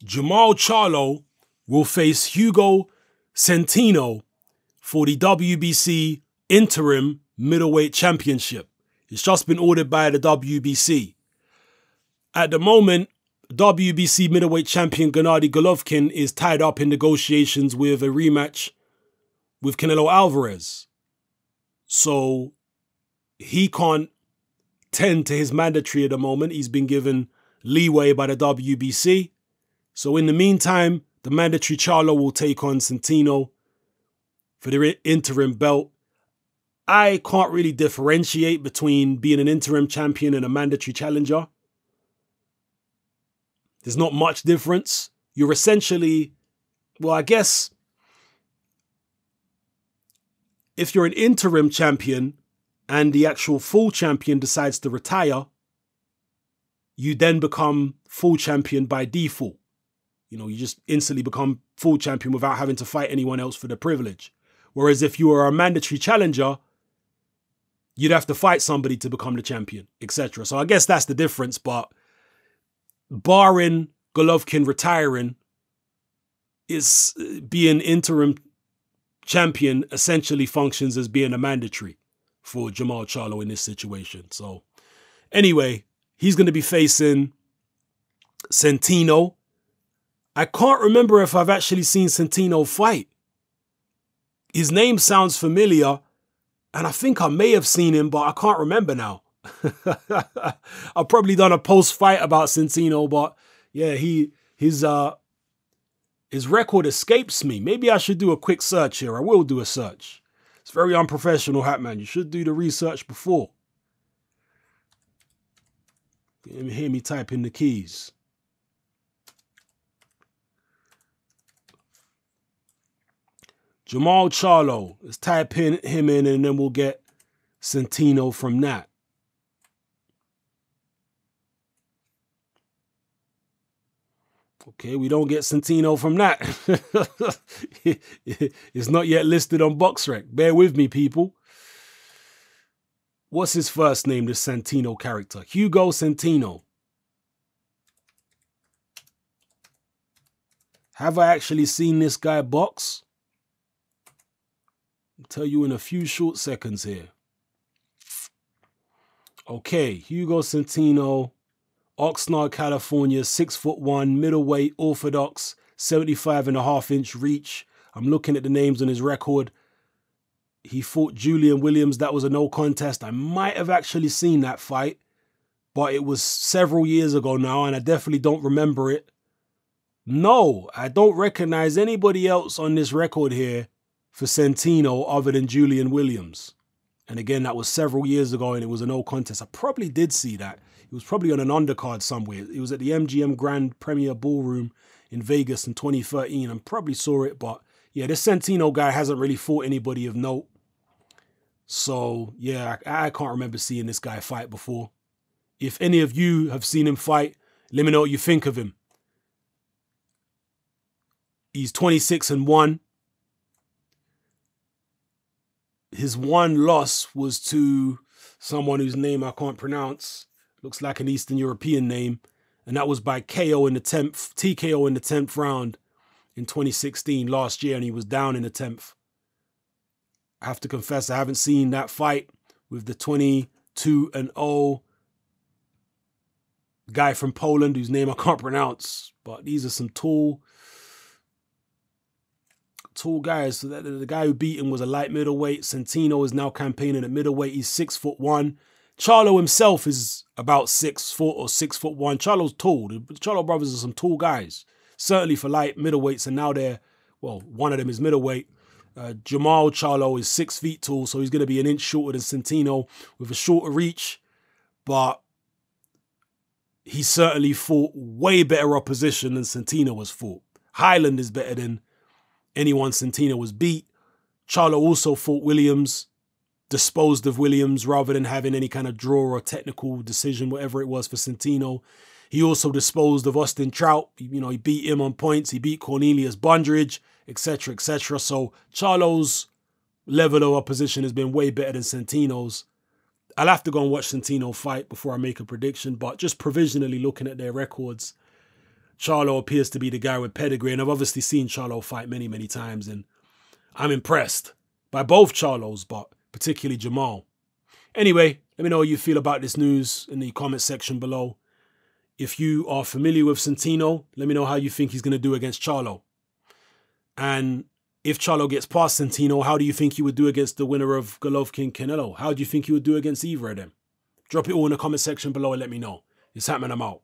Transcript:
Charlo will face Hugo Centeno for the WBC Interim Middleweight Championship. It's just been ordered by the WBC. At the moment, WBC Middleweight Champion Gennady Golovkin is tied up in negotiations with a rematch with Canelo Alvarez. So he can't tend to his mandatory at the moment. He's been given leeway by the WBC. So in the meantime, the mandatory Charlo will take on Centeno for the interim belt. I can't really differentiate between being an interim champion and a mandatory challenger. There's not much difference. You're essentially, well, I guess if you're an interim champion and the actual full champion decides to retire, you then become full champion by default. You know, you just instantly become full champion without having to fight anyone else for the privilege. Whereas if you were a mandatory challenger, you'd have to fight somebody to become the champion, etc. So I guess that's the difference. But barring Golovkin retiring, is being interim champion essentially functions as being a mandatory for Jermell Charlo in this situation. So anyway, he's going to be facing Centeno. I can't remember if I've actually seen Centeno fight. His name sounds familiar, and I think I may have seen him, but I can't remember now. I've probably done a post-fight about Centeno, but yeah, his record escapes me. Maybe I should do a quick search here. I will do a search. It's very unprofessional, Hatman. You should do the research before. You hear me type in the keys. Jermell Charlo. Let's type him in and then we'll get Centeno from that. Okay, we don't get Centeno from that. It's not yet listed on BoxRec. Bear with me, people. What's his first name, this Centeno character? Hugo Centeno. Have I actually seen this guy box? I'll tell you in a few short seconds here. Okay, Hugo Centeno. Oxnard, California, 6'1", middleweight, orthodox, 75.5-inch reach. I'm looking at the names on his record. He fought Julian Williams. That was a no contest. I might have actually seen that fight, but it was several years ago now, and I definitely don't remember it. No, I don't recognize anybody else on this record here for Centeno other than Julian Williams. And again, that was several years ago, and it was a no contest. I probably did see that. It was probably on an undercard somewhere. It was at the MGM Grand Premier Ballroom in Vegas in 2013. I probably saw it, but yeah, this Centeno guy hasn't really fought anybody of note. So yeah, I can't remember seeing this guy fight before. If any of you have seen him fight, let me know what you think of him. He's 26-1. His one loss was to someone whose name I can't pronounce. Looks like an Eastern European name. And that was by KO in the 10th, TKO in the 10th round in 2016, last year, and he was down in the 10th. I have to confess, I haven't seen that fight with the 22-0 guy from Poland whose name I can't pronounce. But these are some tall guys. So the guy who beat him was a light middleweight. Centeno is now campaigning at middleweight. He's 6'1". Charlo himself is about 6 foot or 6'1". Charlo's tall. The Charlo brothers are some tall guys, certainly for light middleweights, and now they're, well, one of them is middleweight. Jermell Charlo is 6 feet tall, so he's going to be an inch shorter than Centeno with a shorter reach, but he certainly fought way better opposition than Centeno was fought. Highland is better than anyone Centeno was beat. Charlo also fought Williams, disposed of Williams rather than having any kind of draw or technical decision, whatever it was for Centeno. He also disposed of Austin Trout. You know, he beat him on points. He beat Cornelius Bondridge, etc., etc. So Charlo's level of opposition has been way better than Centeno's. I'll have to go and watch Centeno fight before I make a prediction, but just provisionally looking at their records, Charlo appears to be the guy with pedigree, and I've obviously seen Charlo fight many, many times, and I'm impressed by both Charlos, but particularly Jermell. Anyway, let me know how you feel about this news in the comment section below. If you are familiar with Centeno, let me know how you think he's going to do against Charlo. And if Charlo gets past Centeno, how do you think he would do against the winner of Golovkin-Canelo? How do you think he would do against either of them? Drop it all in the comment section below and let me know. It's happening, I'm out.